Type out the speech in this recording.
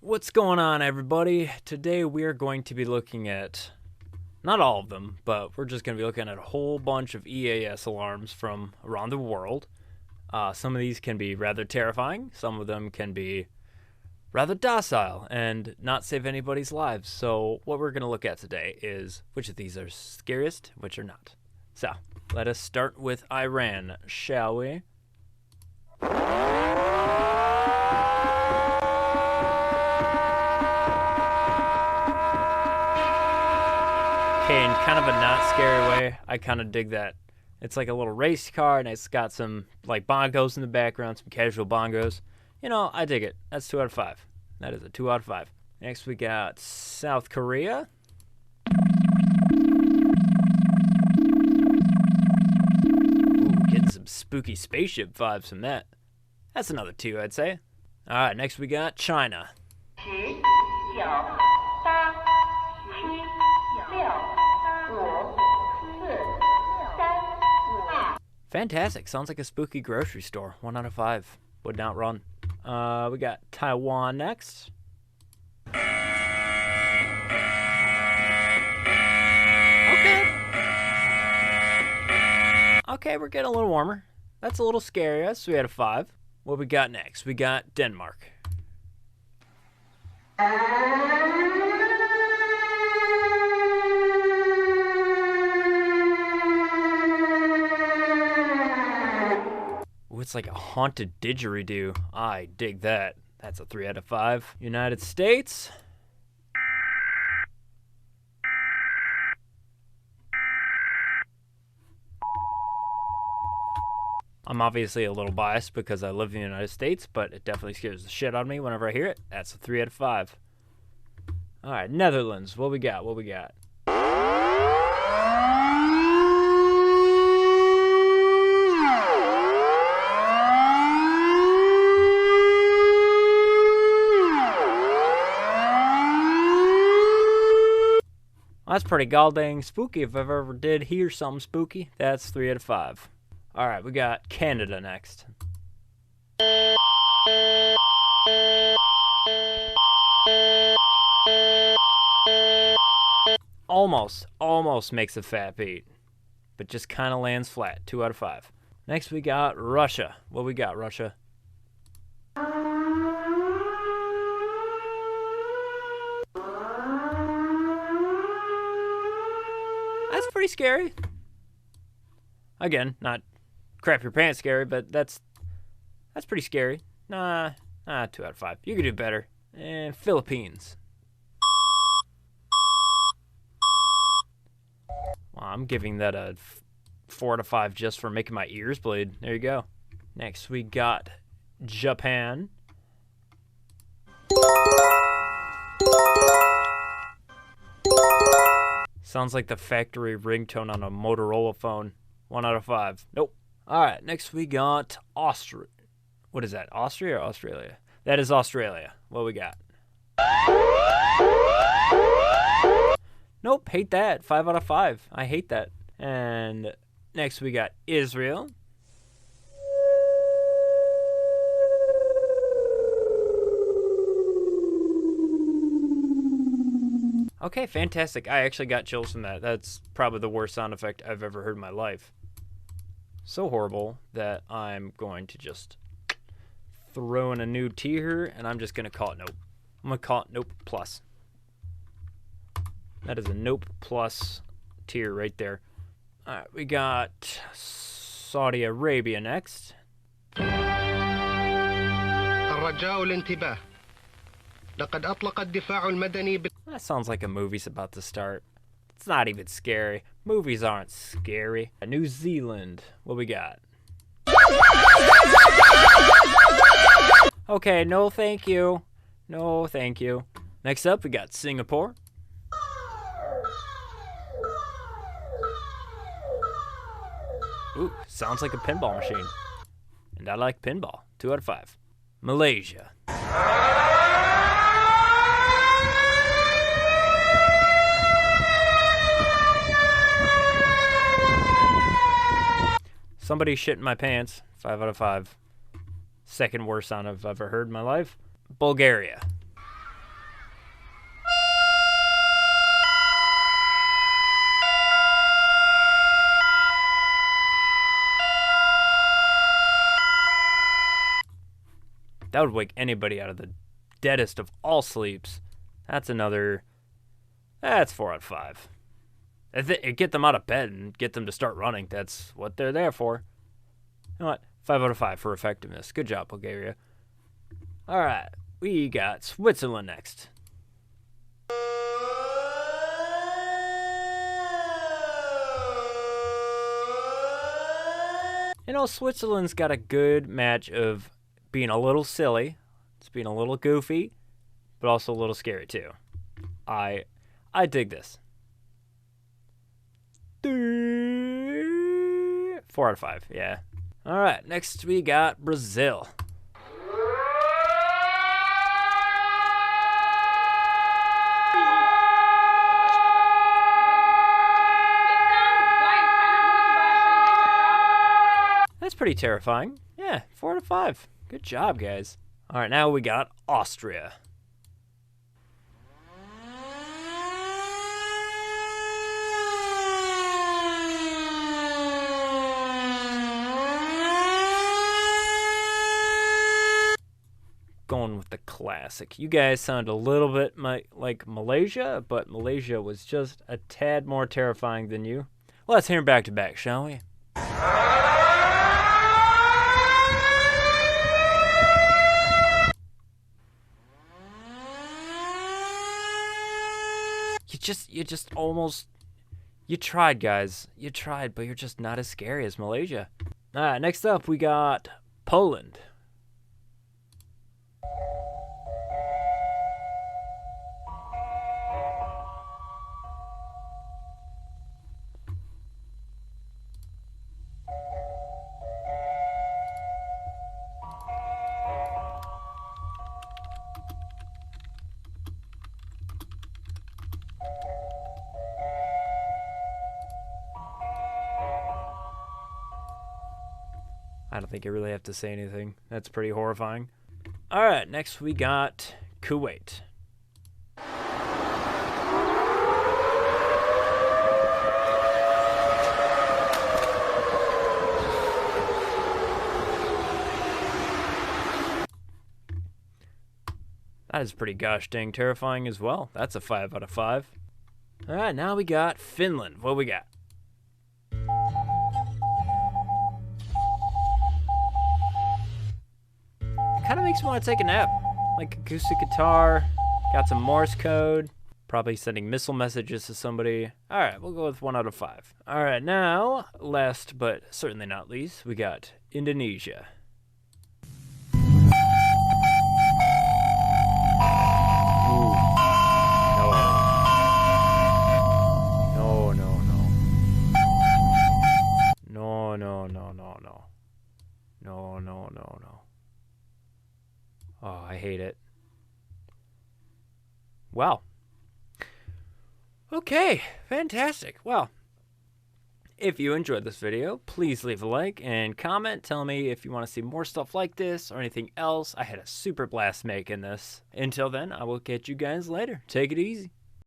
What's going on, everybody? Today we are going to be looking at, not all of them, but we're just going to be looking at a whole bunch of EAS alarms from around the world. Some of these can be rather terrifying. Some of them can be rather docile and not save anybody's lives. So what we're going to look at today is which of these are scariest, which are not. So let us start with Iran, shall we? Okay, in kind of a not scary way, I kind of dig that. It's like a little race car, and it's got some like bongos in the background, some casual bongos. You know, I dig it. That's 2 out of 5. That is a 2 out of 5. Next, we got South Korea. Ooh, getting some spooky spaceship vibes from that. That's another 2, I'd say. All right, next we got China. Fantastic. Sounds like a spooky grocery store. 1 out of 5. Would not run. We got Taiwan next. Okay, we're getting a little warmer. That's a little scary. That's 3 out of 5. What we got next? We got Denmark. Ooh, it's like a haunted didgeridoo. I dig that. That's a 3 out of 5. United States. I'm obviously a little biased because I live in the United States, but it definitely scares the shit out of me whenever I hear it. That's a 3 out of 5. All right, Netherlands. What we got? What we got? That's pretty goddamn spooky if I've ever did hear something spooky. That's 3 out of 5. All right, we got Canada next. Almost makes a fat beat, but just kind of lands flat. 2 out of 5. Next we got Russia. What we got, Russia? That's pretty scary. Again, not crap your pants scary, but that's pretty scary. Nah, 2 out of 5. You could do better. And Philippines. Well, I'm giving that a 4 out of 5 just for making my ears bleed. There you go. Next, we got Japan. Sounds like the factory ringtone on a Motorola phone. 1 out of 5. Nope. All right, next we got Austria. What is that? Austria or Australia? That is Australia. What we got? Nope, hate that. 5 out of 5. I hate that. And next we got Israel. Okay, fantastic. I actually got chills from that. That's probably the worst sound effect I've ever heard in my life. So horrible that I'm going to just throw in a new tier, and I'm just going to call it nope. I'm going to call it nope plus. That is a nope plus tier right there. All right, we got Saudi Arabia next. That sounds like a movie's about to start. It's not even scary. Movies aren't scary. New Zealand. What we got? Okay, no thank you. No thank you. Next up, we got Singapore. Ooh, sounds like a pinball machine. And I like pinball. 2 out of 5. Malaysia. Somebody shit in my pants. 5 out of 5. Second worst sound I've ever heard in my life. Bulgaria. would wake anybody out of the deadest of all sleeps. That's 4 out of 5. Get them out of bed and get them to start running. That's what they're there for. You know what? 5 out of 5 for effectiveness. Good job, Bulgaria. All right, we got Switzerland next. You know, Switzerland's got a good match of being a little silly, it's being a little goofy, but also a little scary too. I dig this. 4 out of 5, yeah. All right, next we got Brazil. That's pretty terrifying. Yeah, 4 out of 5. Good job, guys. All right, now we got Austria. Going with the classic. You guys sound a little bit like Malaysia, but Malaysia was just a tad more terrifying than you. Let's hear them back to back, shall we? You tried, guys. You tried, but you're just not as scary as Malaysia. All right, next up we got Poland. I don't think I really have to say anything. That's pretty horrifying. All right, next we got Kuwait. That is pretty gosh dang terrifying as well. That's a 5 out of 5. All right, now we got Finland. What we got? Kind of makes me want to take a nap. Like acoustic guitar, got some Morse code, probably sending missile messages to somebody. All right, we'll go with 1 out of 5. All right, now, last but certainly not least, we got Indonesia. No. Oh, I hate it. Wow. Okay, fantastic. Well, if you enjoyed this video, please leave a like and comment. Tell me if you want to see more stuff like this or anything else. I had a super blast making this. Until then, I will catch you guys later. Take it easy.